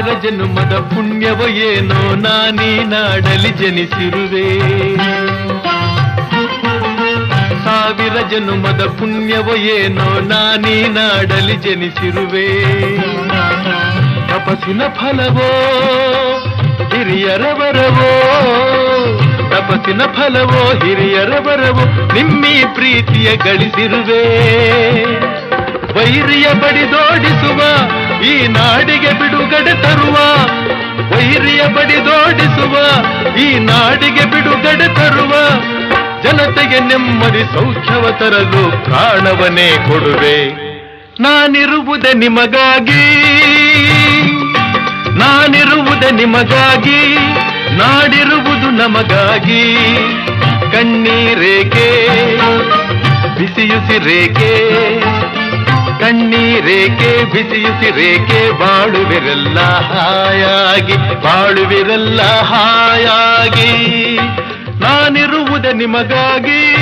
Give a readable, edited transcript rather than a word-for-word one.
ಸಾವಿರ ಜನ್ಮದ ಪುಣ್ಯವ ಏನೋ ನಾನೀ ನಾಡಲಿ ಜನಿಸಿರುವೆ. ಸಾವಿರ ಜನ್ಮದ ಪುಣ್ಯವ ಏನೋ ನಾನೀ ನಾಡಲಿ ಜನಿಸಿರುವೆ. ತಪಸ್ಸಿನ ಫಲವೋ ಹಿರಿಯರ ವರವೋ, ತಪಸ್ಸಿನ ಫಲವೋ ಹಿರಿಯರ ವರವೋ, ನಿಮ್ಮೀ ಪ್ರೀತಿಯ ಗಳಿಸಿರುವೆ. ವೈರಿಯ ಬಡಿದೋಡಿಸುವ ಈ ನಾಡಿಗೆ ಬಿಡುಗಡೆ ತರುವ, ವೈರಿಯ ಬಡಿದೋಡಿಸುವ ಈ ನಾಡಿಗೆ ಬಿಡುಗಡೆ ತರುವ, ಜನತೆಗೆ ನೆಮ್ಮದಿ ಸೌಖ್ಯವ ತರಲು ಪ್ರಾಣವನ್ನೇ ಕೊಡುವೆ. ನಾನಿರುವುದೇ ನಿಮಗಾಗಿ, ನಾನಿರುವುದೇ ನಿಮಗಾಗಿ, ನಾಡಿರುವುದು ನಮಗಾಗಿ. ಕಣ್ಣೀರೇಕೆ ಬಿಸಿಯುಸಿರೇಕೆ, ಕಣ್ಣೀರೇಕೆ ಬಿಸಿಯುಸಿರೇಕೆ, ಬಾಳುವಿರೆಲ್ಲ ಹಾಯಾಗಿ, ಬಾಳುವಿರೆಲ್ಲ ಹಾಯಾಗಿ. ನಾನಿರುವುದೇ ನಿಮಗಾಗಿ.